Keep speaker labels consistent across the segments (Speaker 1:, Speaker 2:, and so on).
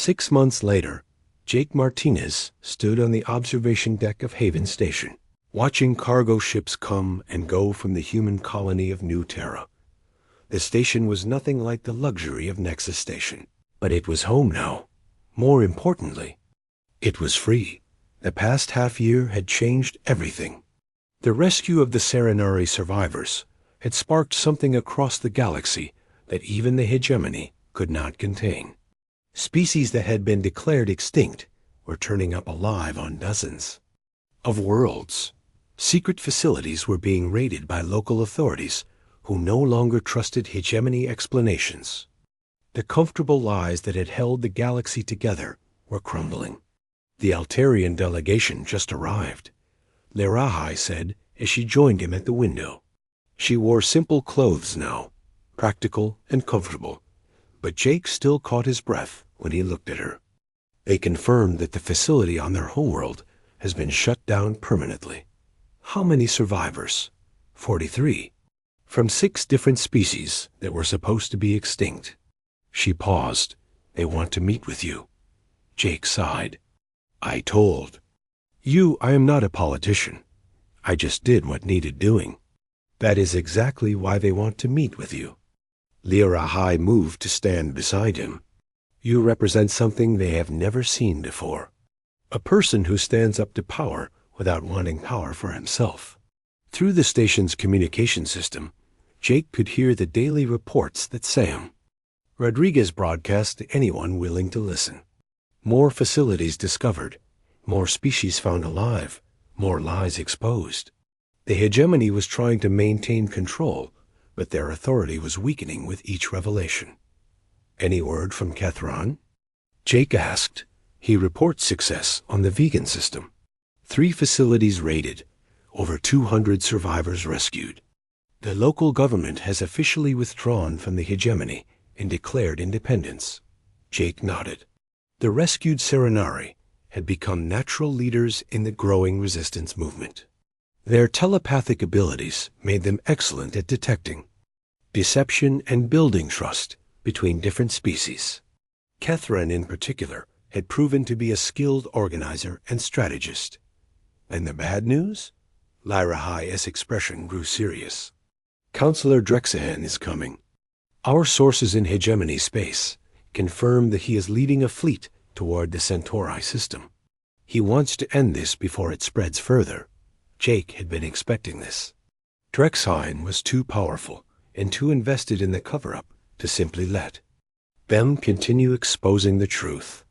Speaker 1: 6 months later, Jake Martinez stood on the observation deck of Haven Station, watching cargo ships come and go from the human colony of New Terra. The station was nothing like the luxury of Nexus Station, but it was home now. More importantly, it was free. The past half year had changed everything. The rescue of the Serenari survivors had sparked something across the galaxy that even the hegemony could not contain. Species that had been declared extinct were turning up alive on dozens of worlds. Secret facilities were being raided by local authorities who no longer trusted hegemony explanations. The comfortable lies that had held the galaxy together were crumbling. The Altarian delegation just arrived, Lerahai said as she joined him at the window. She wore simple clothes now, practical and comfortable, but Jake still caught his breath when he looked at her. They confirmed that the facility on their homeworld has been shut down permanently. How many survivors? 43. From 6 different species that were supposed to be extinct. She paused. They want to meet with you. Jake sighed. I told you I am not a politician. I just did what needed doing. That is exactly why they want to meet with you. Lerahai moved to stand beside him. You represent something they have never seen before. A person who stands up to power without wanting power for himself. Through the station's communication system, Jake could hear the daily reports that Sam Rodriguez broadcast to anyone willing to listen. More facilities discovered, more species found alive, more lies exposed. The hegemony was trying to maintain control, but their authority was weakening with each revelation. Any word from Kethron? Jake asked. He reports success on the vegan system. 3 facilities raided, over 200 survivors rescued. The local government has officially withdrawn from the hegemony and declared independence. Jake nodded. The rescued Serenari had become natural leaders in the growing resistance movement. Their telepathic abilities made them excellent at detecting deception and building trust between different species. Kethran, in particular, had proven to be a skilled organizer and strategist. And the bad news? Lerahai's expression grew serious. Counselor Drexahan is coming. Our sources in hegemony space confirm that he is leading a fleet toward the Centauri system. He wants to end this before it spreads further. Jake had been expecting this. Drexahan was too powerful and too invested in the cover-up to simply let them continue exposing the truth.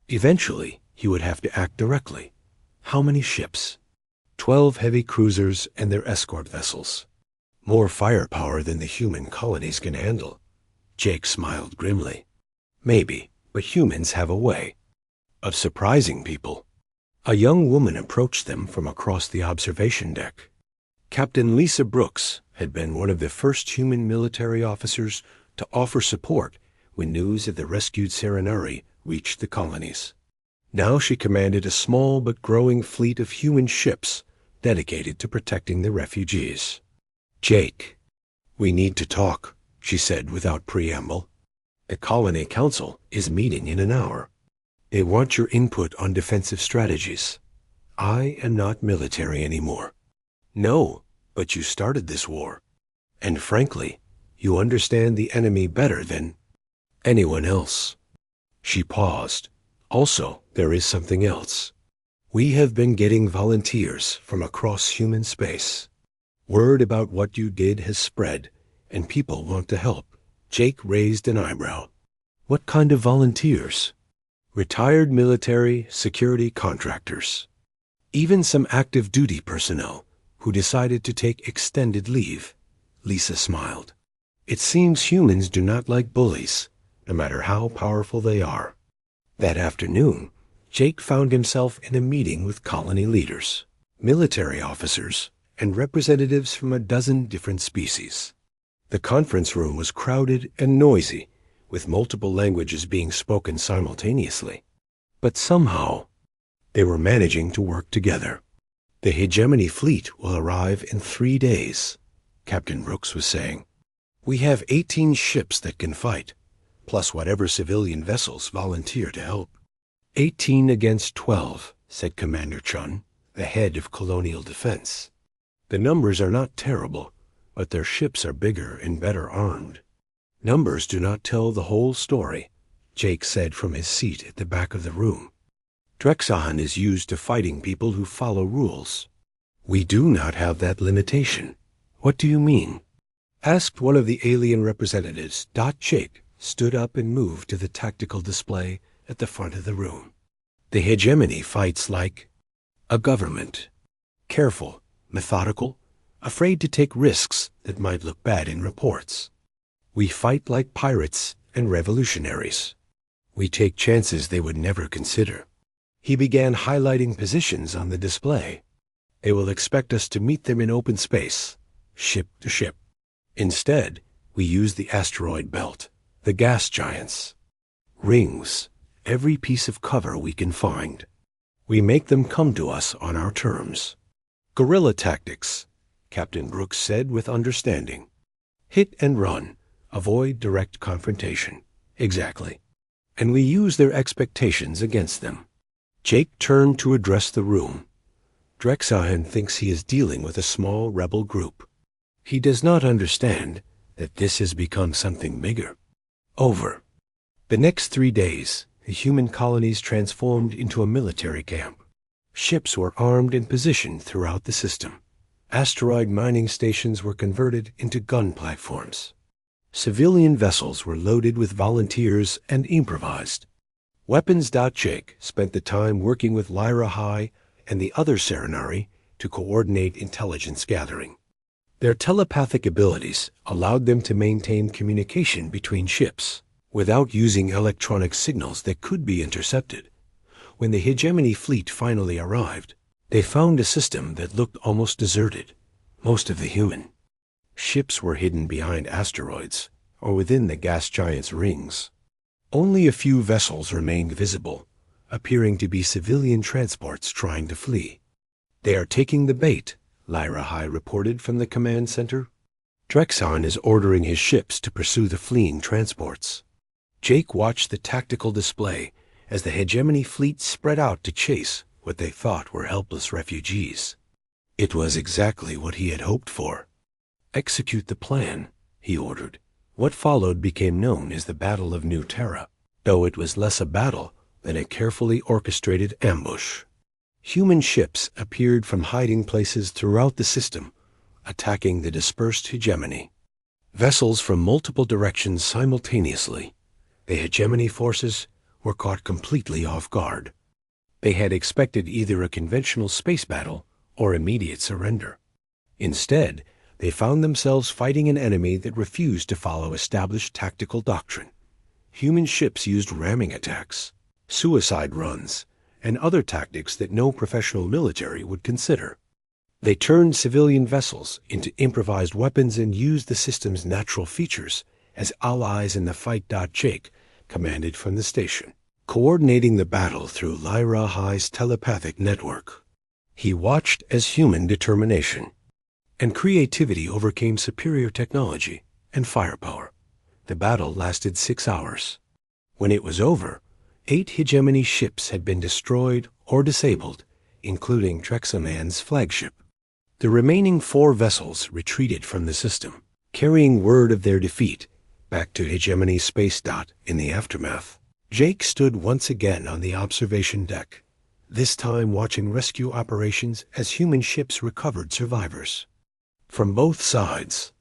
Speaker 1: Eventually, he would have to act directly. How many ships? 12 heavy cruisers and their escort vessels. More firepower than the human colonies can handle. Jake smiled grimly. Maybe, but humans have a way of surprising people. A young woman approached them from across the observation deck. Captain Lisa Brooks had been one of the first human military officers to offer support when news of the rescued Serenari reached the colonies. Now she commanded a small but growing fleet of human ships dedicated to protecting the refugees. Jake, we need to talk, she said without preamble. The Colony Council is meeting in an hour. They want your input on defensive strategies. I am not military anymore. No, but you started this war. And frankly, you understand the enemy better than anyone else. She paused. Also, there is something else. We have been getting volunteers from across human space. Word about what you did has spread, and people want to help. Jake raised an eyebrow. What kind of volunteers? Retired military security contractors. Even some active duty personnel who decided to take extended leave. Lisa smiled. It seems humans do not like bullies, no matter how powerful they are. That afternoon, Jake found himself in a meeting with colony leaders, military officers, and representatives from a dozen different species. The conference room was crowded and noisy, with multiple languages being spoken simultaneously. But somehow, they were managing to work together. The hegemony fleet will arrive in 3 days, Captain Brooks was saying. We have 18 ships that can fight, plus whatever civilian vessels volunteer to help. 18 against 12, said Commander Chun, the head of Colonial Defense. The numbers are not terrible, but their ships are bigger and better armed. Numbers do not tell the whole story, Jake said from his seat at the back of the room. Drexon is used to fighting people who follow rules. We do not have that limitation. What do you mean? Asked one of the alien representatives. Jake stood up and moved to the tactical display at the front of the room. The hegemony fights like a government. Careful, methodical, afraid to take risks that might look bad in reports. We fight like pirates and revolutionaries. We take chances they would never consider. He began highlighting positions on the display. They will expect us to meet them in open space, ship to ship. Instead, we use the asteroid belt, the gas giants. Rings, every piece of cover we can find. We make them come to us on our terms. Guerrilla tactics, Captain Brooks said with understanding. Hit and run, avoid direct confrontation. Exactly. And we use their expectations against them. Jake turned to address the room. Drexahen thinks he is dealing with a small rebel group. He does not understand that this has become something bigger. Over. The next 3 days, the human colonies transformed into a military camp. Ships were armed and positioned throughout the system. Asteroid mining stations were converted into gun platforms. Civilian vessels were loaded with volunteers and improvised. Weapons. Jake spent the time working with Lyra High and the other Serenari to coordinate intelligence gathering. Their telepathic abilities allowed them to maintain communication between ships without using electronic signals that could be intercepted. When the hegemony fleet finally arrived, they found a system that looked almost deserted. Most of the human ships were hidden behind asteroids or within the gas giants' rings. Only a few vessels remained visible, appearing to be civilian transports trying to flee. They are taking the bait, Lyra High reported from the command center. Drexon is ordering his ships to pursue the fleeing transports. Jake watched the tactical display as the hegemony fleet spread out to chase what they thought were helpless refugees. It was exactly what he had hoped for. Execute the plan, he ordered. What followed became known as the Battle of New Terra, though it was less a battle than a carefully orchestrated ambush. Human ships appeared from hiding places throughout the system, attacking the dispersed hegemony. Vessels from multiple directions simultaneously. The hegemony forces were caught completely off guard. They had expected either a conventional space battle or immediate surrender. Instead, they found themselves fighting an enemy that refused to follow established tactical doctrine. Human ships used ramming attacks, suicide runs, and other tactics that no professional military would consider. They turned civilian vessels into improvised weapons and used the system's natural features as allies in the fight. Jake commanded from the station, coordinating the battle through Lyra High's telepathic network. He watched as human determination and creativity overcame superior technology and firepower. The battle lasted 6 hours. When it was over, 8 hegemony ships had been destroyed or disabled, including Drexaman's flagship. The remaining 4 vessels retreated from the system, carrying word of their defeat back to hegemony space. In the aftermath, Jake stood once again on the observation deck, this time watching rescue operations as human ships recovered survivors from both sides.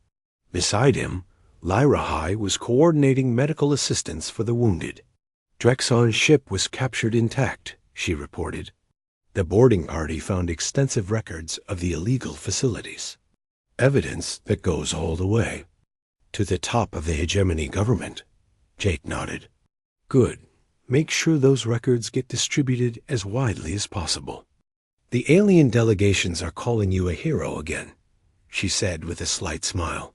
Speaker 1: Beside him, Lyra High was coordinating medical assistance for the wounded. Drexon's ship was captured intact, she reported. The boarding party found extensive records of the illegal facilities. Evidence that goes all the way to the top of the hegemony government. Jake nodded. Good. Make sure those records get distributed as widely as possible. The alien delegations are calling you a hero again, she said with a slight smile.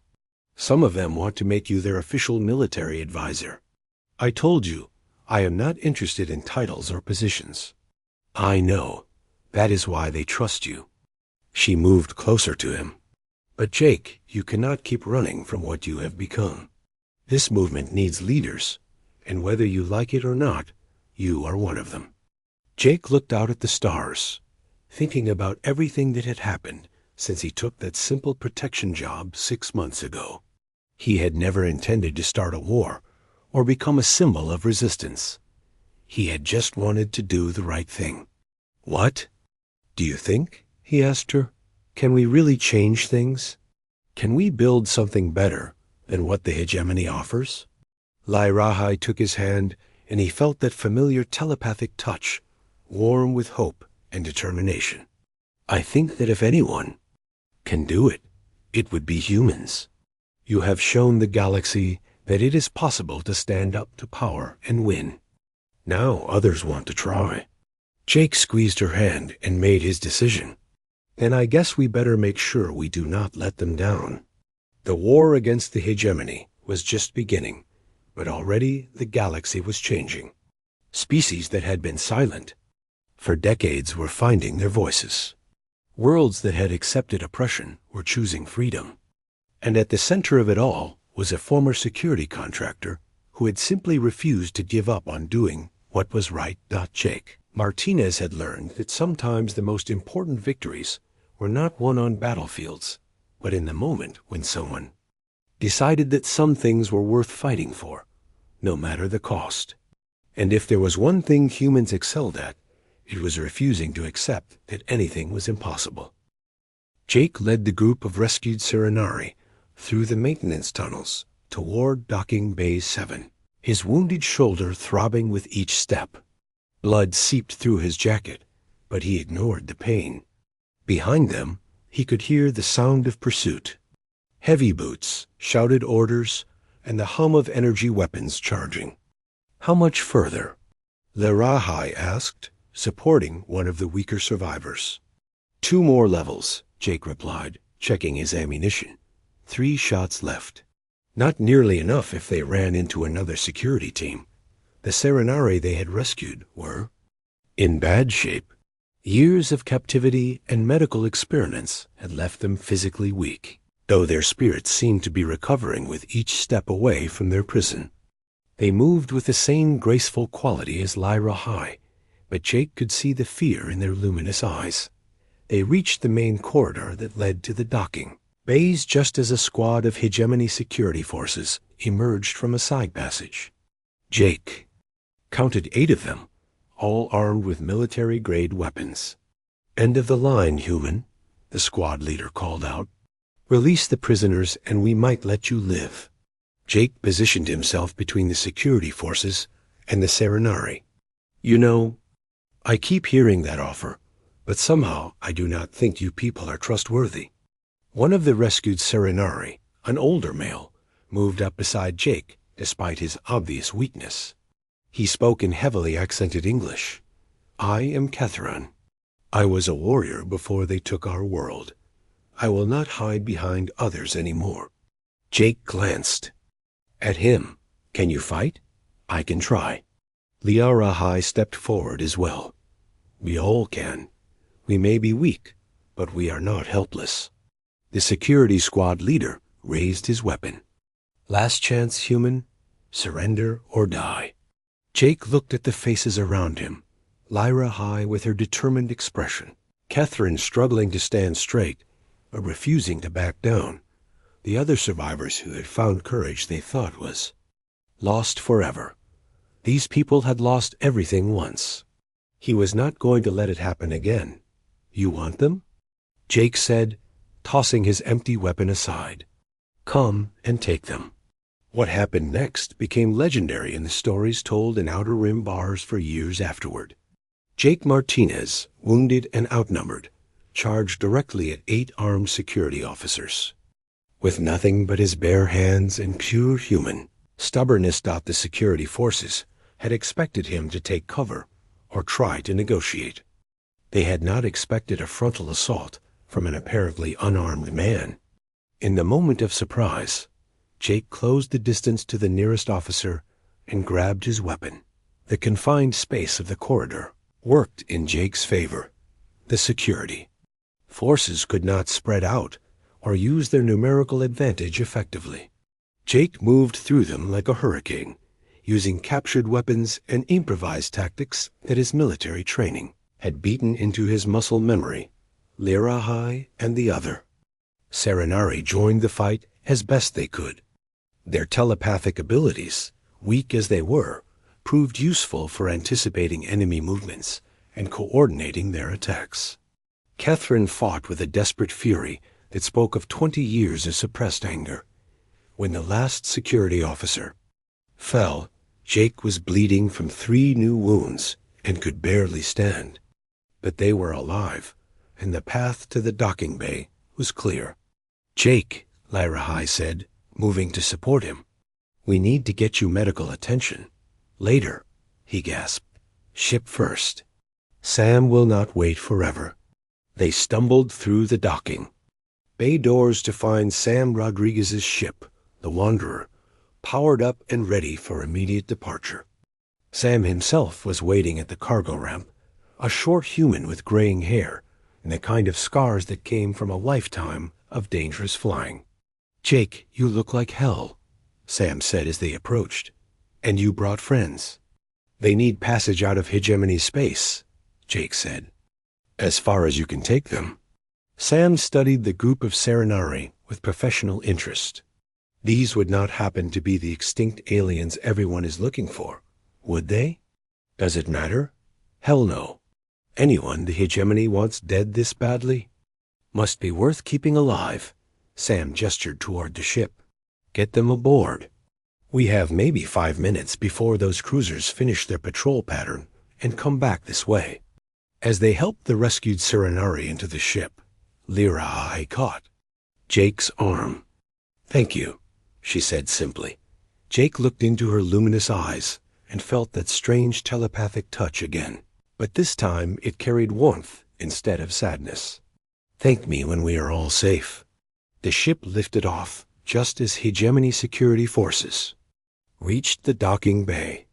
Speaker 1: Some of them want to make you their official military advisor. I told you, I am not interested in titles or positions. I know. That is why they trust you. She moved closer to him. But Jake, you cannot keep running from what you have become. This movement needs leaders, and whether you like it or not, you are one of them. Jake looked out at the stars, thinking about everything that had happened since he took that simple protection job 6 months ago. He had never intended to start a war or become a symbol of resistance. He had just wanted to do the right thing. "What do you think?" he asked her. "Can we really change things? Can we build something better than what the hegemony offers?" Lairahai took his hand, and he felt that familiar telepathic touch, warm with hope and determination. "I think that if anyone can do it, it would be humans. You have shown the galaxy that it is possible to stand up to power and win. Now others want to try." Jake squeezed her hand and made his decision. "Then I guess we better make sure we do not let them down." The war against the hegemony was just beginning, but already the galaxy was changing. Species that had been silent for decades were finding their voices. Worlds that had accepted oppression were choosing freedom. And at the center of it all was a former security contractor who had simply refused to give up on doing what was right. Jake Martinez had learned that sometimes the most important victories were not won on battlefields, but in the moment when someone decided that some things were worth fighting for, no matter the cost. And if there was one thing humans excelled at, it was refusing to accept that anything was impossible. Jake led the group of rescued Serenari through the maintenance tunnels toward Docking Bay 7, his wounded shoulder throbbing with each step. Blood seeped through his jacket, but he ignored the pain. Behind them, he could hear the sound of pursuit. Heavy boots shouted orders, and the hum of energy weapons charging. "How much further?" Lairahai asked, supporting one of the weaker survivors. "2 more levels," Jake replied, checking his ammunition. 3 shots left. Not nearly enough if they ran into another security team. The Serenari they had rescued were in bad shape. Years of captivity and medical experiments had left them physically weak, though their spirits seemed to be recovering with each step away from their prison. They moved with the same graceful quality as Lairahai, but Jake could see the fear in their luminous eyes. They reached the main corridor that led to the docking bays just as a squad of hegemony security forces emerged from a side passage. Jake counted 8 of them, all armed with military-grade weapons. "End of the line, human," the squad leader called out. "Release the prisoners and we might let you live." Jake positioned himself between the security forces and the Serenari. "You know, I keep hearing that offer, but somehow I do not think you people are trustworthy." One of the rescued Serenari, an older male, moved up beside Jake despite his obvious weakness. He spoke in heavily accented English. "I am Catherine. I was a warrior before they took our world. I will not hide behind others anymore." Jake glanced at him. "Can you fight?" "I can try." Lairahai stepped forward as well. "We all can. We may be weak, but we are not helpless." The security squad leader raised his weapon. "Last chance, human. Surrender or die." Jake looked at the faces around him, Lairahai with her determined expression, Catherine struggling to stand straight, but refusing to back down, the other survivors who had found courage they thought was lost forever. These people had lost everything once. He was not going to let it happen again. "You want them?" Jake said, tossing his empty weapon aside. "Come and take them." What happened next became legendary in the stories told in Outer Rim bars for years afterward. Jake Martinez, wounded and outnumbered, charged directly at 8 armed security officers. With nothing but his bare hands and pure human stubbornness, the security forces had expected him to take cover or try to negotiate. They had not expected a frontal assault from an apparently unarmed man. In the moment of surprise, Jake closed the distance to the nearest officer and grabbed his weapon. The confined space of the corridor worked in Jake's favor. The security forces could not spread out or use their numerical advantage effectively. Jake moved through them like a hurricane, using captured weapons and improvised tactics that his military training had beaten into his muscle memory. Lirahai and the other Serenari joined the fight as best they could. Their telepathic abilities, weak as they were, proved useful for anticipating enemy movements and coordinating their attacks. Catherine fought with a desperate fury that spoke of 20 years of suppressed anger. When the last security officer fell, Jake was bleeding from 3 new wounds and could barely stand. But they were alive, and the path to the docking bay was clear. "Jake," Lirahai said, moving to support him. "We need to get you medical attention. Later," he gasped. "Ship first." Sam will not wait forever. They stumbled through the docking bay doors to find Sam Rodriguez's ship, the Wanderer, powered up and ready for immediate departure. Sam himself was waiting at the cargo ramp, a short human with graying hair and the kind of scars that came from a lifetime of dangerous flying. "Jake, you look like hell," Sam said as they approached. "And you brought friends." "They need passage out of hegemony space," Jake said. "As far as you can take them." Sam studied the group of Serenari with professional interest. These would not happen to be the extinct aliens everyone is looking for, would they? Does it matter? Hell no. Anyone the hegemony wants dead this badly? Must be worth keeping alive. Sam gestured toward the ship. "Get them aboard. We have maybe 5 minutes before those cruisers finish their patrol pattern and come back this way." As they helped the rescued Serenari into the ship, Lirahai caught Jake's arm. "Thank you," she said simply. Jake looked into her luminous eyes and felt that strange telepathic touch again, but this time it carried warmth instead of sadness. "Thank me when we are all safe." The ship lifted off just as hegemony security forces reached the docking bay.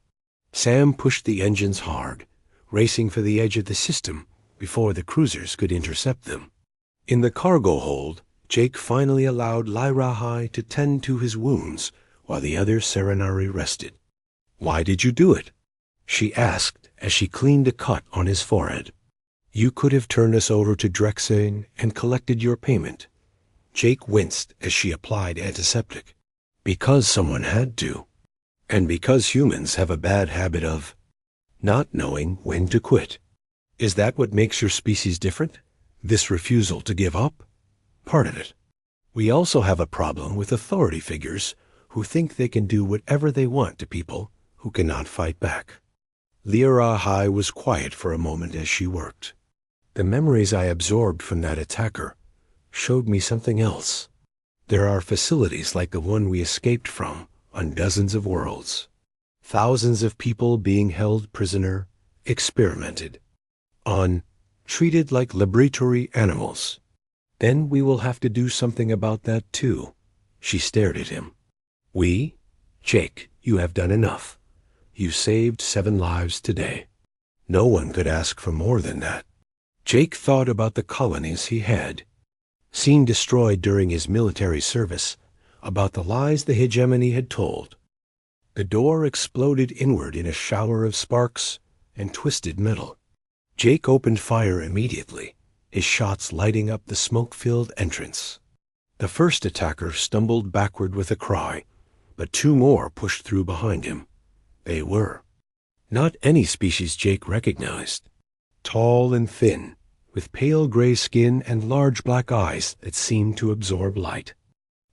Speaker 1: Sam pushed the engines hard, racing for the edge of the system before the cruisers could intercept them. In the cargo hold, Jake finally allowed Lirahai to tend to his wounds while the other Serenari rested. "Why did you do it?" she asked as she cleaned a cut on his forehead. "You could have turned us over to Drexane and collected your payment." Jake winced as she applied antiseptic. "Because someone had to. And because humans have a bad habit of not knowing when to quit." "Is that what makes your species different? This refusal to give up?" "Part of it. We also have a problem with authority figures who think they can do whatever they want to people who cannot fight back." Lirahai was quiet for a moment as she worked. "The memories I absorbed from that attacker showed me something else. There are facilities like the one we escaped from on dozens of worlds. Thousands of people being held prisoner, experimented on, treated like laboratory animals. Then we will have to do something about that too." She stared at him. "We? Jake, you have done enough. You saved 7 lives today. No one could ask for more than that." Jake thought about the colonies he had seen destroyed during his military service, about the lies the hegemony had told. The door exploded inward in a shower of sparks and twisted metal. Jake opened fire immediately, his shots lighting up the smoke-filled entrance. The first attacker stumbled backward with a cry, but 2 more pushed through behind him. They were not any species Jake recognized. Tall and thin, with pale gray skin and large black eyes that seemed to absorb light.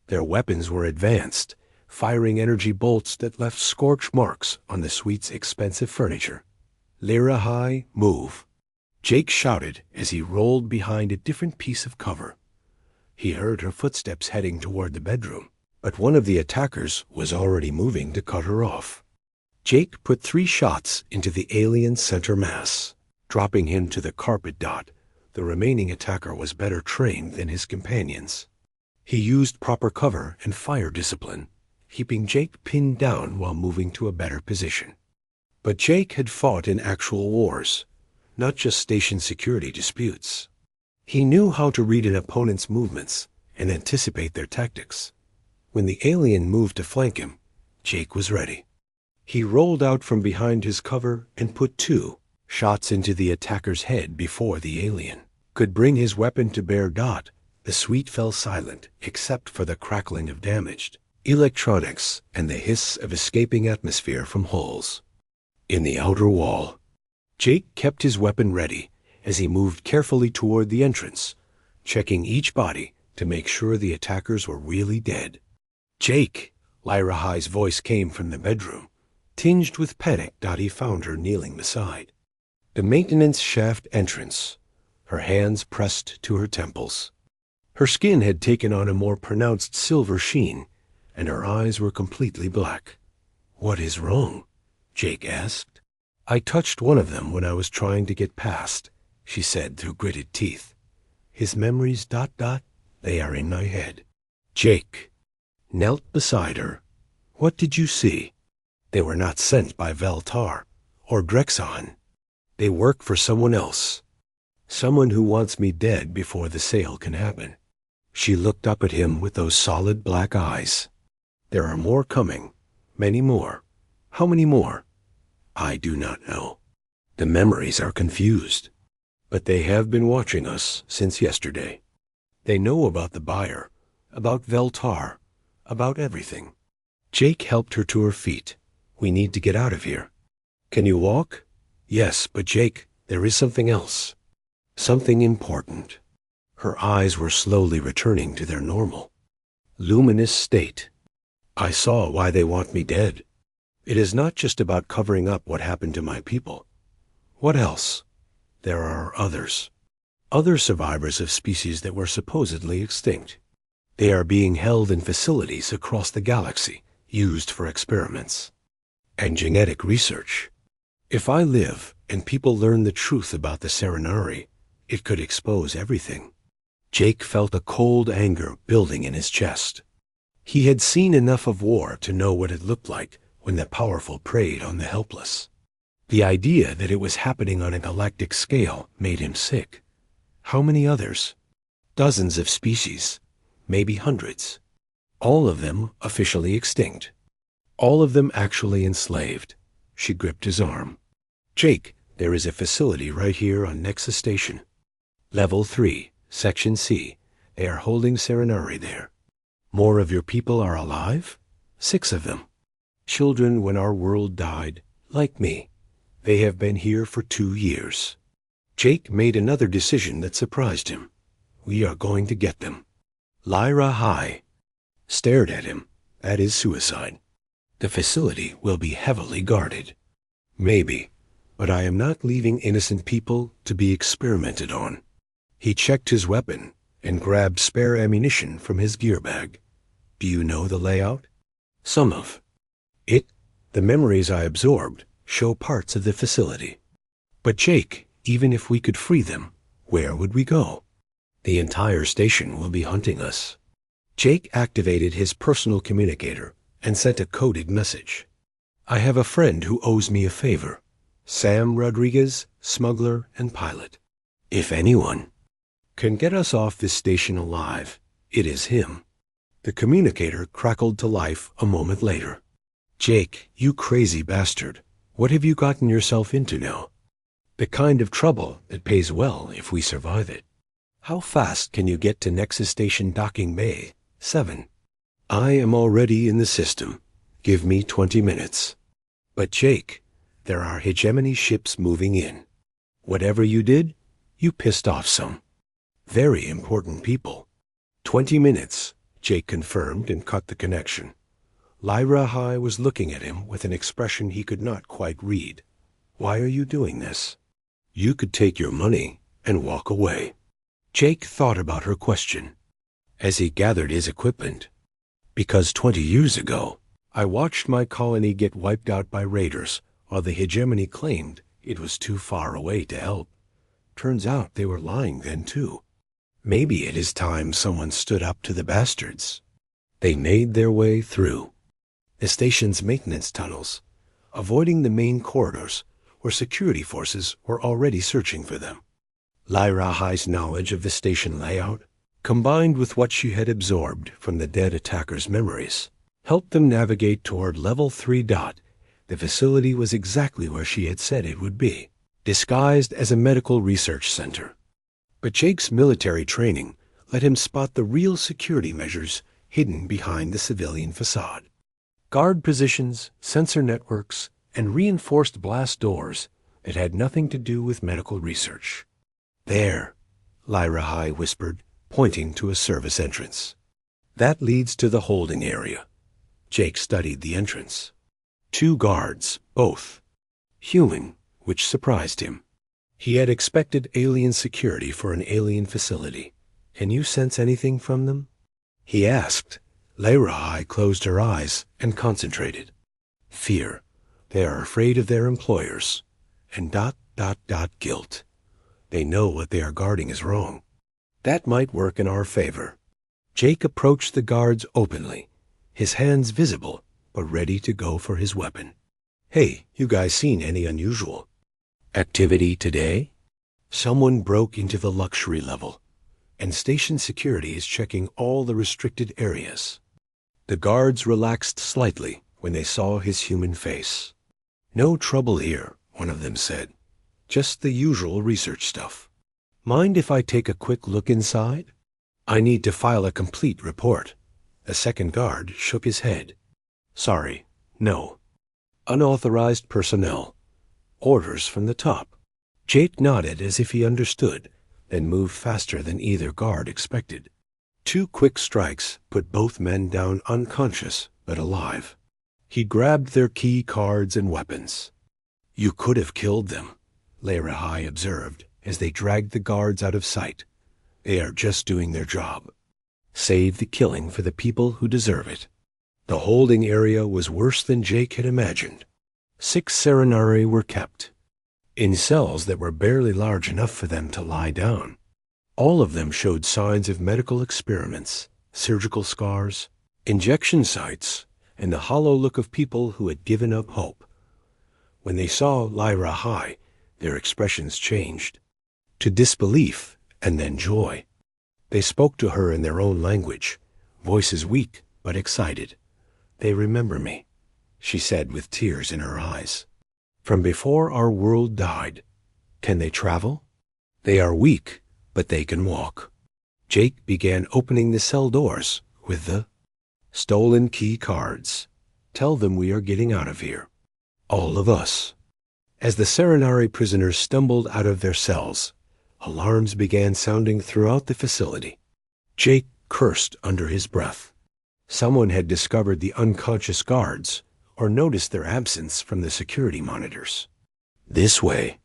Speaker 1: Their weapons were advanced, firing energy bolts that left scorch marks on the suite's expensive furniture. "Lirahai, move!" Jake shouted as he rolled behind a different piece of cover. He heard her footsteps heading toward the bedroom, but one of the attackers was already moving to cut her off. Jake put 3 shots into the alien center mass, dropping him to the carpet dot. The remaining attacker was better trained than his companions. He used proper cover and fire discipline, keeping Jake pinned down while moving to a better position. But Jake had fought in actual wars, not just station security disputes. He knew how to read an opponent's movements and anticipate their tactics. When the alien moved to flank him, Jake was ready. He rolled out from behind his cover and put 2 shots into the attacker's head before the alien could bring his weapon to bear. The suite fell silent except for the crackling of damaged electronics and the hiss of escaping atmosphere from holes in the outer wall. Jake kept his weapon ready as he moved carefully toward the entrance, checking each body to make sure the attackers were really dead. "Jake!" Lyra High's voice came from the bedroom, tinged with panic. He found her kneeling beside the maintenance shaft entrance, her hands pressed to her temples. Her skin had taken on a more pronounced silver sheen, and her eyes were completely black. "What is wrong?" Jake asked. "I touched one of them when I was trying to get past," she said through gritted teeth. "His memories, they are in my head." Jake knelt beside her. "What did you see?" "They were not sent by Veltar or Drexon. They work for someone else. Someone who wants me dead before the sale can happen." She looked up at him with those solid black eyes. "There are more coming. Many more. How many more?" "I do not know. The memories are confused. But they have been watching us since yesterday. They know about the buyer, about Veltar, about everything." Jake helped her to her feet. "We need to get out of here." "Can you walk?" "Yes, but Jake, there is something else. Something important." Her eyes were slowly returning to their normal, luminous state. "I saw why they want me dead. It is not just about covering up what happened to my people." "What else?" "There are others. Other survivors of species that were supposedly extinct. They are being held in facilities across the galaxy, used for experiments and genetic research. If I live and people learn the truth about the Serenari, it could expose everything." Jake felt a cold anger building in his chest. He had seen enough of war to know what it looked like when the powerful preyed on the helpless. The idea that it was happening on a galactic scale made him sick. How many others? Dozens of species, maybe hundreds. All of them officially extinct. All of them actually enslaved. She gripped his arm. "Jake, there is a facility right here on Nexus Station. Level 3, Section C. They are holding Serenari there. More of your people are alive? 6 of them. Children when our world died, like me. They have been here for 2 years." Jake made another decision that surprised him. "We are going to get them." Lyra High stared at him. "That is suicide. The facility will be heavily guarded." "Maybe, but I am not leaving innocent people to be experimented on." He checked his weapon and grabbed spare ammunition from his gear bag. "Do you know the layout?" "Some of it. The memories I absorbed show parts of the facility." "But Jake, even if we could free them, where would we go?" "The entire station will be hunting us." Jake activated his personal communicator and sent a coded message. "I have a friend who owes me a favor. Sam Rodriguez, smuggler and pilot. If anyone can get us off this station alive, it is him." The communicator crackled to life a moment later. "Jake, you crazy bastard. What have you gotten yourself into now?" "The kind of trouble that pays well if we survive it." "How fast can you get to Nexus Station Docking Bay 7? "I am already in the system. Give me 20 minutes. "But Jake, there are hegemony ships moving in. Whatever you did, you pissed off some very important people." 20 minutes, Jake confirmed and cut the connection. Lyra High was looking at him with an expression he could not quite read. "Why are you doing this? You could take your money and walk away." Jake thought about her question as he gathered his equipment. "Because 20 years ago, I watched my colony get wiped out by raiders while the hegemony claimed it was too far away to help. Turns out they were lying then too. Maybe it is time someone stood up to the bastards." They made their way through the station's maintenance tunnels, avoiding the main corridors where security forces were already searching for them. Lyra High's knowledge of the station layout, combined with what she had absorbed from the dead attackers' memories, helped them navigate toward Level 3. The facility was exactly where she had said it would be, disguised as a medical research center. But Jake's military training let him spot the real security measures hidden behind the civilian facade. Guard positions, sensor networks, and reinforced blast doors that had nothing to do with medical research. "There," Lyra High whispered, pointing to a service entrance. "That leads to the holding area." Jake studied the entrance. 2 guards, both human, which surprised him. He had expected alien security for an alien facility. "Can you sense anything from them?" he asked. Lyra High closed her eyes and concentrated. "Fear. They are afraid of their employers. And ... guilt. They know what they are guarding is wrong. That might work in our favor." Jake approached the guards openly, his hands visible, but ready to go for his weapon. "Hey, you guys seen any unusual activity today?" Someone broke into the luxury level, and station security is checking all the restricted areas. The guards relaxed slightly when they saw his human face. "No trouble here," one of them said. "Just the usual research stuff. Mind if I take a quick look inside? I need to file a complete report." A second guard shook his head. "Sorry, no. Unauthorized personnel. Orders from the top." Jake nodded as if he understood, then moved faster than either guard expected. 2 quick strikes put both men down unconscious but alive. He grabbed their key cards and weapons. "You could have killed them," Lyra High observed as they dragged the guards out of sight. "They are just doing their job. Save the killing for the people who deserve it." The holding area was worse than Jake had imagined. 6 Serenari were kept, in cells that were barely large enough for them to lie down. All of them showed signs of medical experiments, surgical scars, injection sites, and the hollow look of people who had given up hope. When they saw Lyra High, their expressions changed to disbelief and then joy. They spoke to her in their own language, voices weak but excited. "They remember me," she said with tears in her eyes. "From before our world died. Can they travel?" "They are weak, but they can walk." Jake began opening the cell doors with the stolen key cards. "Tell them we are getting out of here. All of us." As the Serenari prisoners stumbled out of their cells, alarms began sounding throughout the facility. Jake cursed under his breath. Someone had discovered the unconscious guards or noticed their absence from the security monitors. "This way,"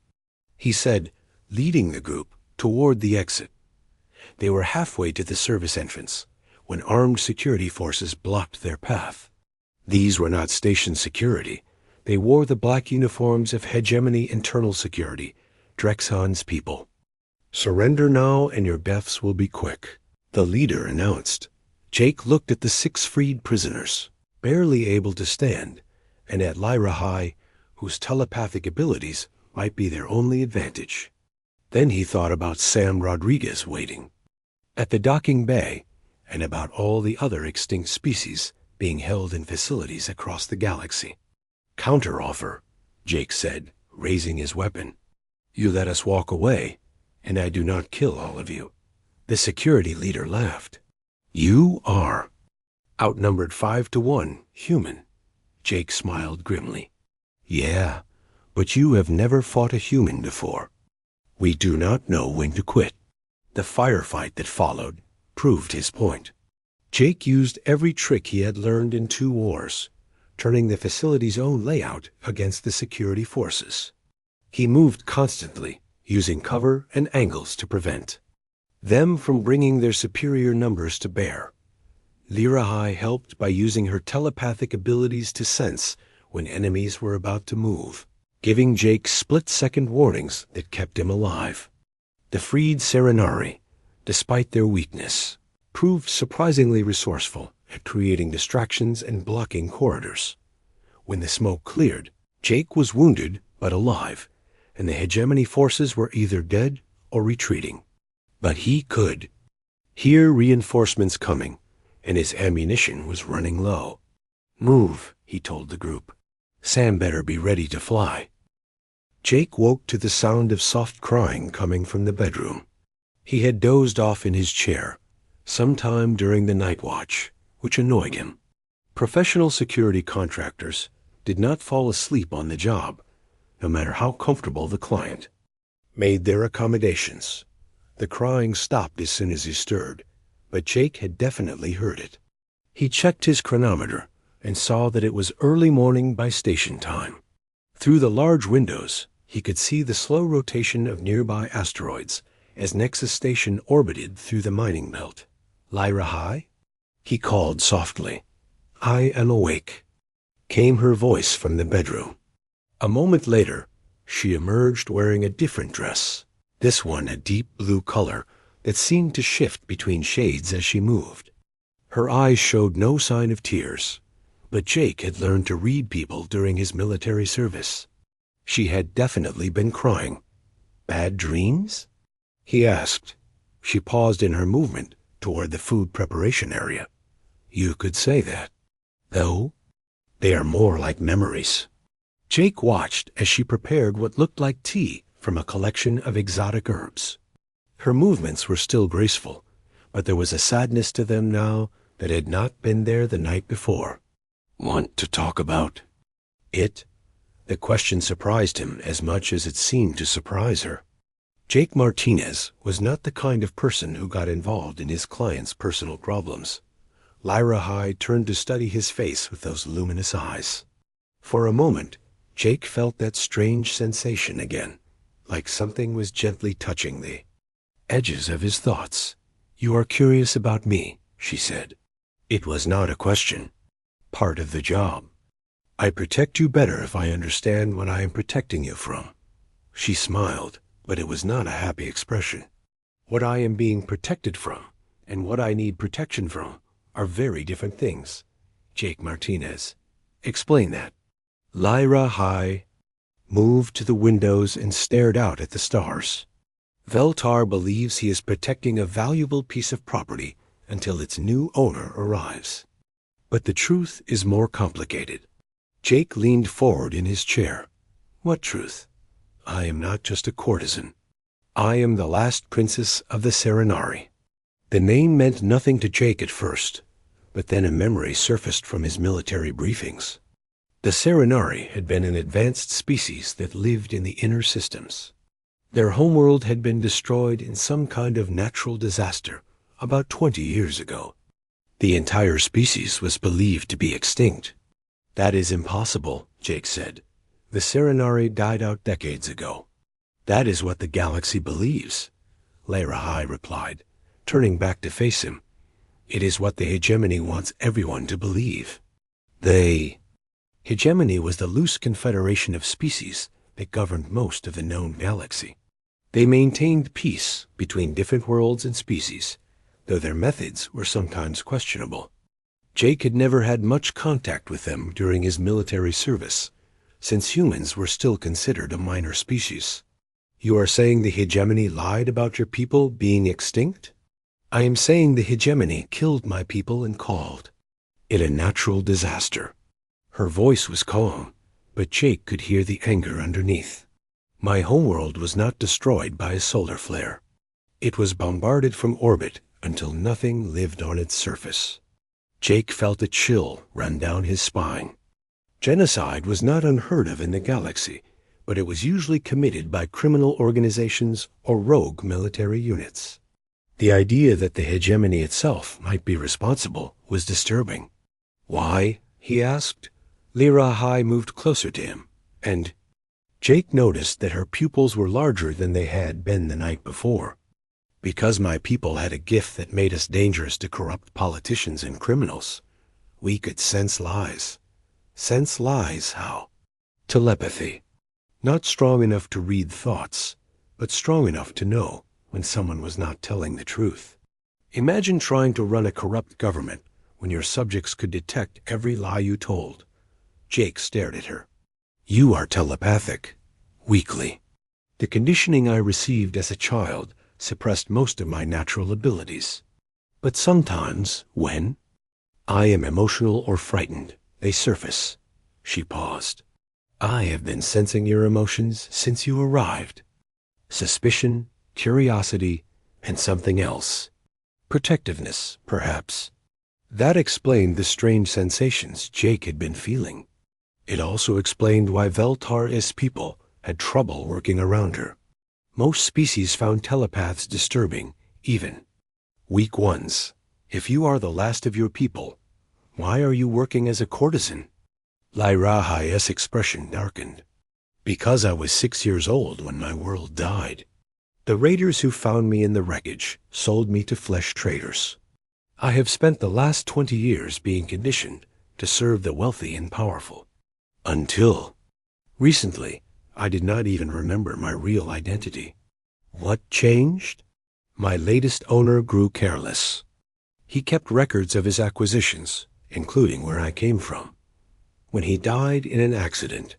Speaker 1: he said, leading the group toward the exit. They were halfway to the service entrance when armed security forces blocked their path. These were not station security. They wore the black uniforms of Hegemony Internal Security, Drexon's people. "Surrender now and your deaths will be quick," the leader announced. Jake looked at the 6 freed prisoners, barely able to stand, and at Lyra High, whose telepathic abilities might be their only advantage. Then he thought about Sam Rodriguez waiting at the docking bay and about all the other extinct species being held in facilities across the galaxy. "Counteroffer," Jake said, raising his weapon. "You let us walk away, and I do not kill all of you." The security leader laughed. "You are outnumbered 5 to 1, human." Jake smiled grimly. "Yeah, but you have never fought a human before. We do not know when to quit." The firefight that followed proved his point. Jake used every trick he had learned in 2 wars, turning the facility's own layout against the security forces. He moved constantly, using cover and angles to prevent them from bringing their superior numbers to bear. Lyra High helped by using her telepathic abilities to sense when enemies were about to move, giving Jake split-second warnings that kept him alive. The freed Serenari, despite their weakness, proved surprisingly resourceful at creating distractions and blocking corridors. When the smoke cleared, Jake was wounded but alive, and the hegemony forces were either dead or retreating. But he could hear reinforcements coming, and his ammunition was running low. "Move," he told the group. Sam better be ready to fly. Jake woke to the sound of soft crying coming from the bedroom. He had dozed off in his chair, sometime during the night watch, which annoyed him. Professional security contractors did not fall asleep on the job, no matter how comfortable the client made their accommodations. The crying stopped as soon as he stirred, but Jake had definitely heard it. He checked his chronometer and saw that it was early morning by station time. Through the large windows, he could see the slow rotation of nearby asteroids as Nexus Station orbited through the mining belt. "Lyra High?" he called softly. "I am awake," came her voice from the bedroom. A moment later, she emerged wearing a different dress, this one a deep blue color that seemed to shift between shades as she moved. Her eyes showed no sign of tears, but Jake had learned to read people during his military service. She had definitely been crying. "Bad dreams?" he asked. She paused in her movement toward the food preparation area. "You could say that. Though, they are more like memories." Jake watched as she prepared what looked like tea from a collection of exotic herbs. Her movements were still graceful, but there was a sadness to them now that had not been there the night before. "Want to talk about it?" The question surprised him as much as it seemed to surprise her. Jake Martinez was not the kind of person who got involved in his client's personal problems. Lyra High turned to study his face with those luminous eyes. For a moment, Jake felt that strange sensation again, like something was gently touching the edges of his thoughts. "You are curious about me," she said. It was not a question. Part of the job. "I protect you better if I understand what I am protecting you from." She smiled, but it was not a happy expression. "What I am being protected from and what I need protection from are very different things. Jake Martinez, explain that." Lyra High moved to the windows and stared out at the stars. "Veltar believes he is protecting a valuable piece of property until its new owner arrives. But the truth is more complicated." Jake leaned forward in his chair. "What truth?" "I am not just a courtesan. I am the last princess of the Serenari." The name meant nothing to Jake at first, but then a memory surfaced from his military briefings. The Serenari had been an advanced species that lived in the inner systems. Their homeworld had been destroyed in some kind of natural disaster about 20 years ago. The entire species was believed to be extinct. "That is impossible," Jake said. "The Serenari died out decades ago." "That is what the galaxy believes," Lyra High replied, turning back to face him. "It is what the hegemony wants everyone to believe." Hegemony was the loose confederation of species that governed most of the known galaxy. They maintained peace between different worlds and species, though their methods were sometimes questionable. Jake had never had much contact with them during his military service, since humans were still considered a minor species. "You are saying the hegemony lied about your people being extinct?" "I am saying the hegemony killed my people and called it a natural disaster." Her voice was calm, but Jake could hear the anger underneath. "My homeworld was not destroyed by a solar flare. It was bombarded from orbit until nothing lived on its surface." Jake felt a chill run down his spine. Genocide was not unheard of in the galaxy, but it was usually committed by criminal organizations or rogue military units. The idea that the hegemony itself might be responsible was disturbing. "Why?" he asked. Lyra High moved closer to him, and Jake noticed that her pupils were larger than they had been the night before. "Because my people had a gift that made us dangerous to corrupt politicians and criminals. We could sense lies." "Sense lies, how?" "Telepathy. Not strong enough to read thoughts, but strong enough to know when someone was not telling the truth. Imagine trying to run a corrupt government when your subjects could detect every lie you told." Jake stared at her. "You are telepathic." Weakly. "The conditioning I received as a child suppressed most of my natural abilities. But sometimes, when I am emotional or frightened, they surface." She paused. I have been sensing your emotions since you arrived. Suspicion, curiosity, and something else. Protectiveness, perhaps. That explained the strange sensations Jake had been feeling. It also explained why Veltar's people had trouble working around her. Most species found telepaths disturbing, even weak ones. If you are the last of your people, why are you working as a courtesan? Lyrahi's expression darkened. Because I was 6 years old when my world died. The raiders who found me in the wreckage sold me to flesh traders. I have spent the last 20 years being conditioned to serve the wealthy and powerful. Until recently, I did not even remember my real identity. What changed? My latest owner grew careless. He kept records of his acquisitions, including where I came from. When he died in an accident,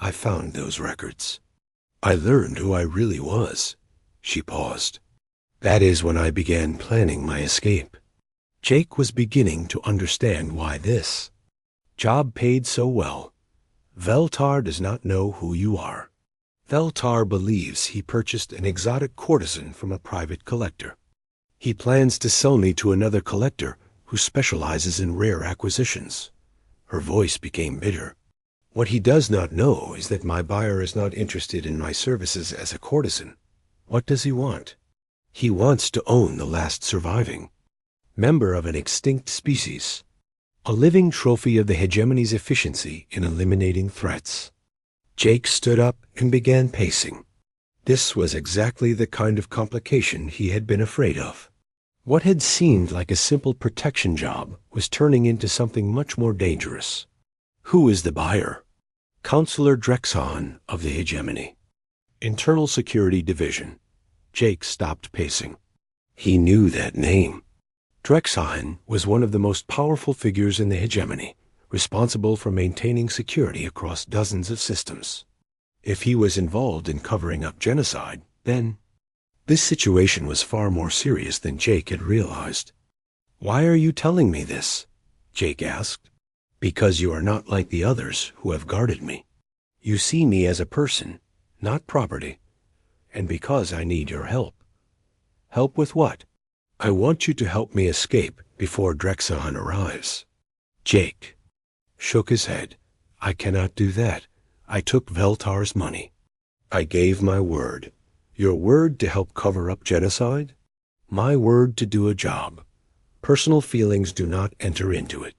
Speaker 1: I found those records. I learned who I really was. She paused. That is when I began planning my escape. Jake was beginning to understand why this job paid so well. Veltar does not know who you are. Veltar believes he purchased an exotic courtesan from a private collector. He plans to sell me to another collector who specializes in rare acquisitions. Her voice became bitter. What he does not know is that my buyer is not interested in my services as a courtesan. What does he want? He wants to own the last surviving member of an extinct species, a living trophy of the hegemony's efficiency in eliminating threats. Jake stood up and began pacing. This was exactly the kind of complication he had been afraid of. What had seemed like a simple protection job was turning into something much more dangerous. Who is the buyer? Counselor Drexon of the hegemony. Internal Security Division. Jake stopped pacing. He knew that name. Drexon was one of the most powerful figures in the hegemony, responsible for maintaining security across dozens of systems. If he was involved in covering up genocide, then this situation was far more serious than Jake had realized. Why are you telling me this? Jake asked. Because you are not like the others who have guarded me. You see me as a person, not property, and because I need your help. Help with what? I want you to help me escape before Drexon arrives. Jake shook his head. I cannot do that. I took Veltar's money. I gave my word. Your word to help cover up genocide? My word to do a job. Personal feelings do not enter into it.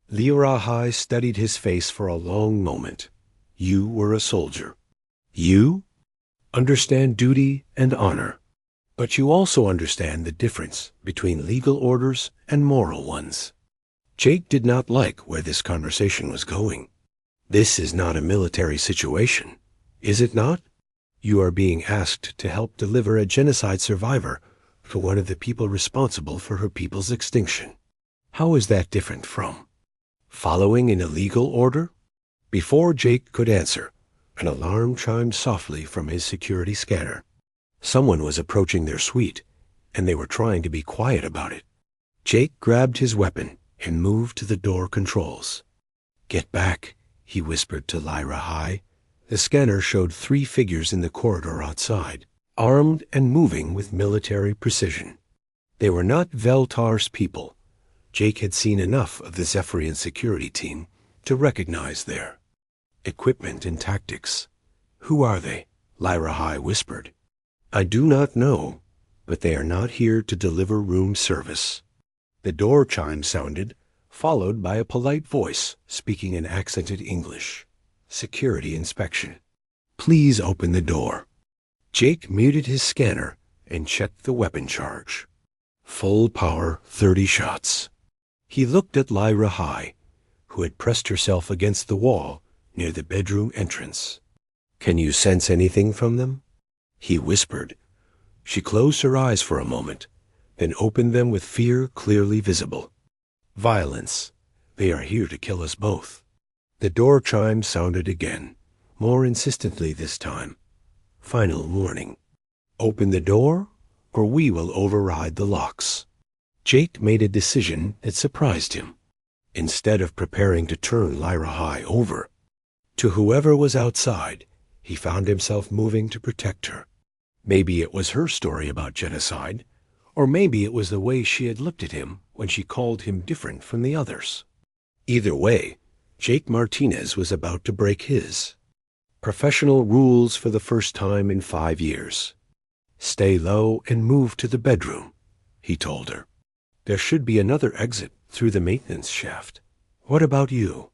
Speaker 1: Liurahai studied his face for a long moment. You were a soldier. You understand duty and honor. But you also understand the difference between legal orders and moral ones. Jake did not like where this conversation was going. This is not a military situation, is it not? You are being asked to help deliver a genocide survivor to one of the people responsible for her people's extinction. How is that different from following an illegal order? Before Jake could answer, an alarm chimed softly from his security scanner. Someone was approaching their suite, and they were trying to be quiet about it. Jake grabbed his weapon and moved to the door controls. Get back, he whispered to Lyra. The scanner showed 3 figures in the corridor outside, armed and moving with military precision. They were not Veltar's people. Jake had seen enough of the Zephyrian security team to recognize their equipment and tactics. Who are they? Lyra whispered. I do not know, but they are not here to deliver room service. The door chime sounded, followed by a polite voice speaking in accented English. Security inspection. Please open the door. Jake muted his scanner and checked the weapon charge. Full power, 30 shots. He looked at Lyra, who had pressed herself against the wall near the bedroom entrance. Can you sense anything from them? He whispered. She closed her eyes for a moment, then opened them with fear clearly visible. Violence. They are here to kill us both. The door chime sounded again, more insistently this time. Final warning. Open the door, or we will override the locks. Jake made a decision that surprised him. Instead of preparing to turn Lyra over, To whoever was outside, he found himself moving to protect her. Maybe it was her story about genocide, or maybe it was the way she had looked at him when she called him different from the others. Either way, Jake Martinez was about to break his professional rules for the first time in 5 years. "Stay low and move to the bedroom," he told her. "There should be another exit through the maintenance shaft. What about you?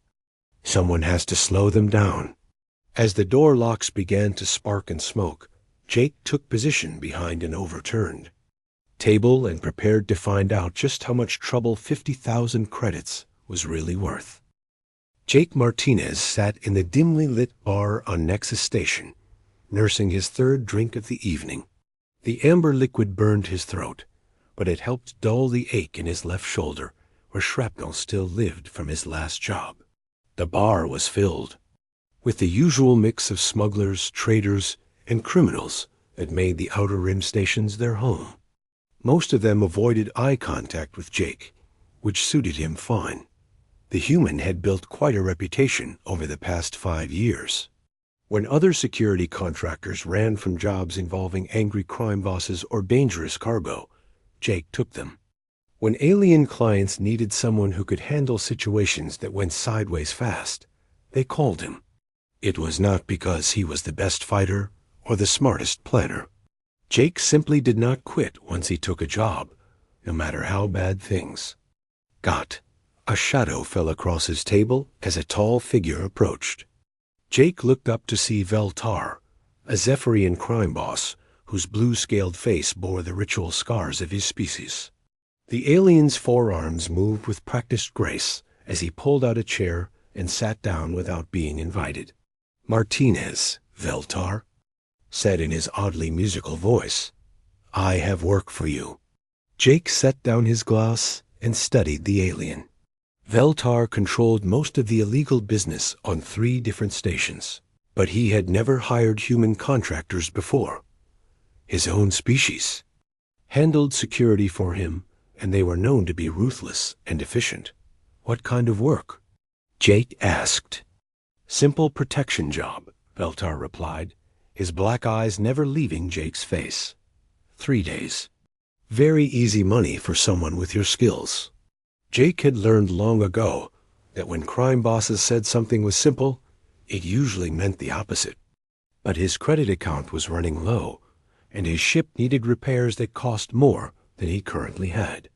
Speaker 1: Someone has to slow them down." As the door locks began to spark and smoke, Jake took position behind an overturned table and prepared to find out just how much trouble 50,000 credits was really worth. Jake Martinez sat in the dimly lit bar on Nexus Station, nursing his third drink of the evening. The amber liquid burned his throat, but it helped dull the ache in his left shoulder, where shrapnel still lived from his last job. The bar was filled with the usual mix of smugglers, traders, and criminals that made the Outer Rim stations their home. Most of them avoided eye contact with Jake, which suited him fine. The human had built quite a reputation over the past 5 years. When other security contractors ran from jobs involving angry crime bosses or dangerous cargo, Jake took them. When alien clients needed someone who could handle situations that went sideways fast, they called him. It was not because he was the best fighter or the smartest planner. Jake simply did not quit once he took a job, no matter how bad things got. A shadow fell across his table as a tall figure approached. Jake looked up to see Veltar, a Zephyrian crime boss whose blue-scaled face bore the ritual scars of his species. The alien's forearms moved with practiced grace as he pulled out a chair and sat down without being invited. "Martinez," Veltar said in his oddly musical voice, "I have work for you." Jake set down his glass and studied the alien. Veltar controlled most of the illegal business on 3 different stations, but he had never hired human contractors before. His own species handled security for him, and they were known to be ruthless and efficient. "What kind of work?" Jake asked. "Simple protection job," Veltar replied, his black eyes never leaving Jake's face. 3 days. Very easy money for someone with your skills. Jake had learned long ago that when crime bosses said something was simple, it usually meant the opposite. But his credit account was running low, and his ship needed repairs that cost more than he currently had.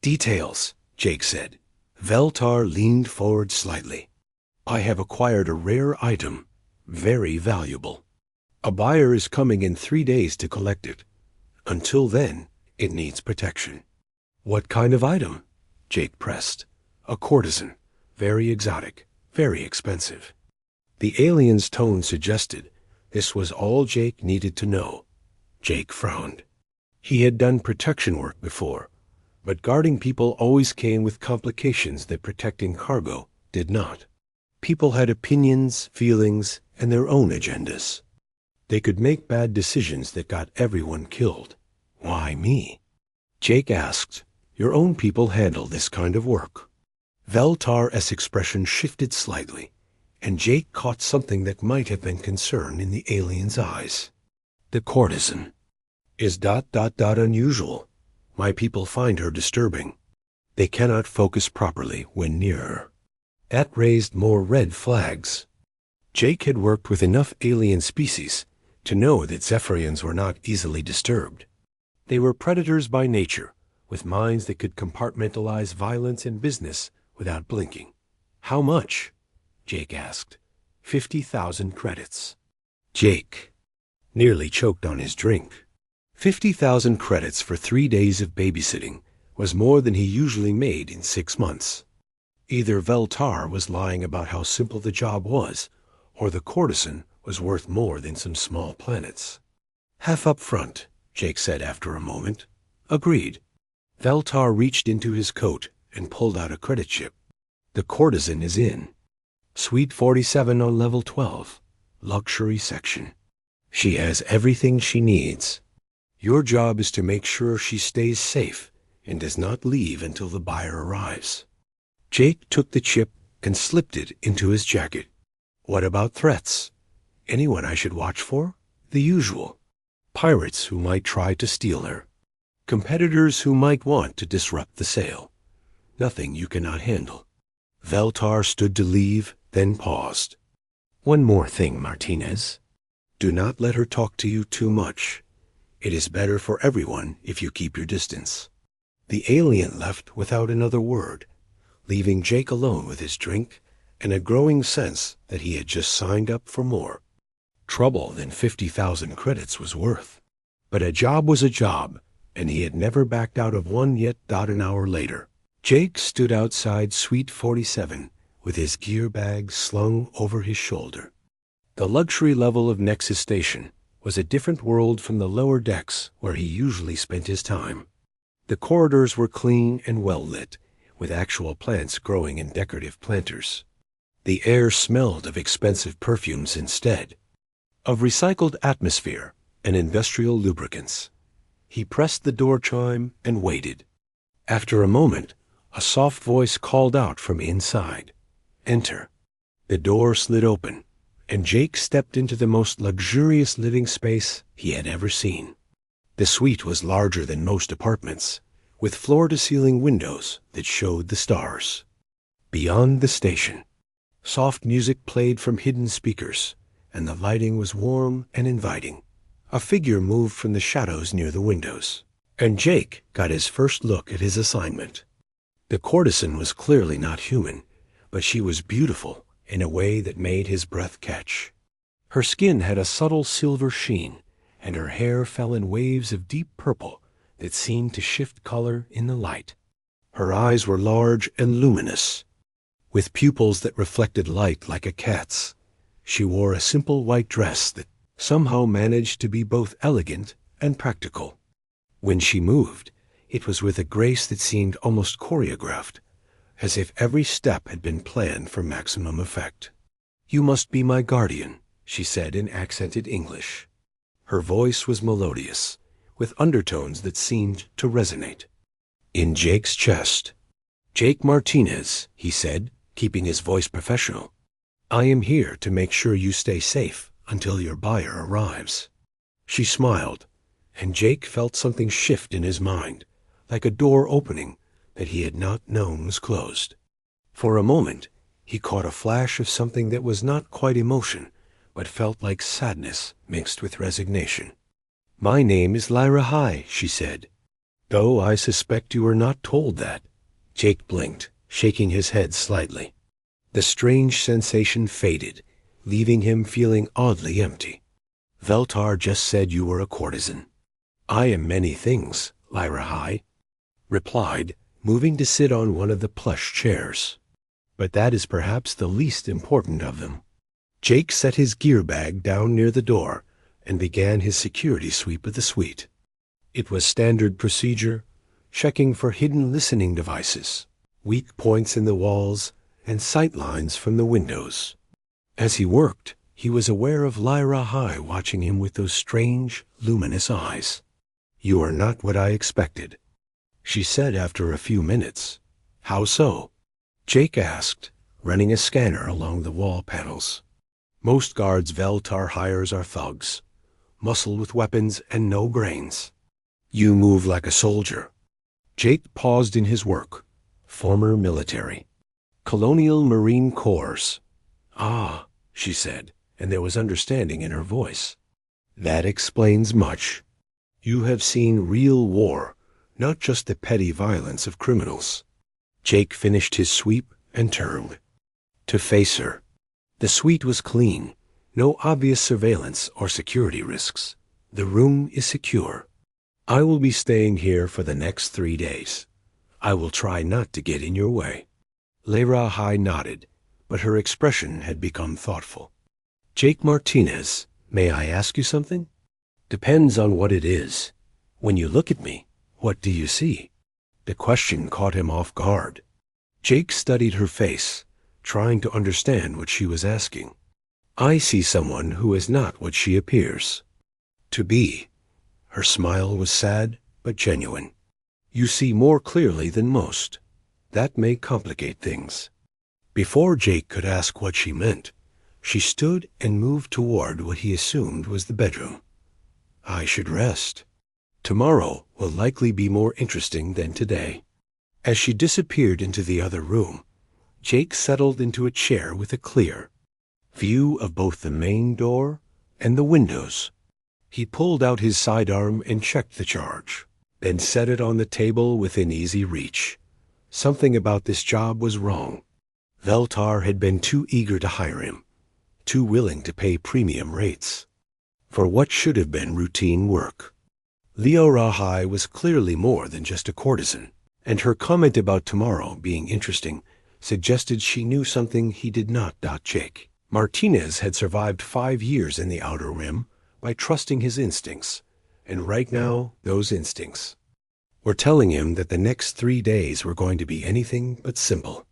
Speaker 1: "Details," Jake said. Veltar leaned forward slightly. "I have acquired a rare item, very valuable. A buyer is coming in 3 days to collect it. Until then, it needs protection." "What kind of item?" Jake pressed. "A courtesan. Very exotic. Very expensive." The alien's tone suggested this was all Jake needed to know. Jake frowned. He had done protection work before, but guarding people always came with complications that protecting cargo did not. People had opinions, feelings, and their own agendas. They could make bad decisions that got everyone killed. "Why me?" Jake asked. "Your own people handle this kind of work." Veltar's expression shifted slightly, and Jake caught something that might have been concern in the alien's eyes. "The courtesan is ... unusual. My people find her disturbing. They cannot focus properly when near her." That raised more red flags. Jake had worked with enough alien species to know that Zephyrians were not easily disturbed. They were predators by nature, with minds that could compartmentalize violence and business without blinking. "How much?" Jake asked. 50,000 credits. Jake nearly choked on his drink. 50,000 credits for 3 days of babysitting was more than he usually made in 6 months. Either Veltar was lying about how simple the job was, or the courtesan was worth more than some small planets. "Half up front," Jake said after a moment. "Agreed." Veltar reached into his coat and pulled out a credit chip. "The courtesan is in Suite 47 on level 12, luxury section. She has everything she needs. Your job is to make sure she stays safe and does not leave until the buyer arrives." Jake took the chip and slipped it into his jacket. What about threats? Anyone I should watch for? The usual. Pirates who might try to steal her. Competitors who might want to disrupt the sale. Nothing you cannot handle. Veltar stood to leave, then paused. One more thing, Martinez. Do not let her talk to you too much. It is better for everyone if you keep your distance. The alien left without another word, leaving Jake alone with his drink and a growing sense that he had just signed up for more trouble than 50,000 credits was worth. But a job was a job, and he had never backed out of one yet. An hour later, Jake stood outside Suite 47 with his gear bag slung over his shoulder. The luxury level of Nexus Station was a different world from the lower decks where he usually spent his time. The corridors were clean and well lit, with actual plants growing in decorative planters. The air smelled of expensive perfumes instead, of recycled atmosphere and industrial lubricants. He pressed the door chime and waited. After a moment, a soft voice called out from inside, "Enter." The door slid open, and Jake stepped into the most luxurious living space he had ever seen. The suite was larger than most apartments, with floor-to-ceiling windows that showed the stars. Beyond the station, soft music played from hidden speakers, and the lighting was warm and inviting. A figure moved from the shadows near the windows, and Jake got his first look at his assignment. The courtesan was clearly not human, but she was beautiful in a way that made his breath catch. Her skin had a subtle silver sheen, and her hair fell in waves of deep purple that seemed to shift color in the light. Her eyes were large and luminous, with pupils that reflected light like a cat's. She wore a simple white dress that somehow managed to be both elegant and practical. When she moved, it was with a grace that seemed almost choreographed, as if every step had been planned for maximum effect. "You must be my guardian," she said in accented English. Her voice was melodious, with undertones that seemed to resonate. In Jake's chest. "Jake Martinez," he said, keeping his voice professional. "I am here to make sure you stay safe until your buyer arrives." She smiled, and Jake felt something shift in his mind, like a door opening that he had not known was closed. For a moment, he caught a flash of something that was not quite emotion, but felt like sadness mixed with resignation. "My name is Lyra High," she said. "Though I suspect you were not told that." Jake blinked, shaking his head slightly. The strange sensation faded, leaving him feeling oddly empty. "Veltar just said you were a courtesan." "I am many things," Lyra High replied, moving to sit on one of the plush chairs. "But that is perhaps the least important of them." Jake set his gear bag down near the door and began his security sweep of the suite. It was standard procedure, checking for hidden listening devices, weak points in the walls, and sight lines from the windows. As he worked, he was aware of Lyra High watching him with those strange, luminous eyes. "You are not what I expected," she said after a few minutes. "How so?" Jake asked, running a scanner along the wall panels. "Most guards Veltar hires are thugs, muscle with weapons and no brains. You move like a soldier." Jake paused in his work. "Former military. Colonial Marine Corps." "Ah," she said, and there was understanding in her voice. "That explains much. You have seen real war, not just the petty violence of criminals." Jake finished his sweep and turned to face her. The suite was clean, no obvious surveillance or security risks. "The room is secure. I will be staying here for the next 3 days. I will try not to get in your way." Lyra High nodded, but her expression had become thoughtful. "Jake Martinez, may I ask you something?" "Depends on what it is. When you look at me, what do you see?" The question caught him off guard. Jake studied her face, trying to understand what she was asking. "I see someone who is not what she appears to be." Her smile was sad but genuine. "You see more clearly than most. That may complicate things." Before Jake could ask what she meant, She stood and moved toward what he assumed was the bedroom. I should rest. Tomorrow will likely be more interesting than today. As she disappeared into the other room, Jake settled into a chair with a clear view of both the main door and the windows. He pulled out his sidearm and checked the charge, then set it on the table within easy reach. Something about this job was wrong. Veltar had been too eager to hire him, too willing to pay premium rates for what should have been routine work. Leo Rahai was clearly more than just a courtesan, and her comment about tomorrow being interesting suggested she knew something he did not. Jake Martinez had survived 5 years in the Outer Rim by trusting his instincts, and right now those instincts were telling him that the next 3 days were going to be anything but simple.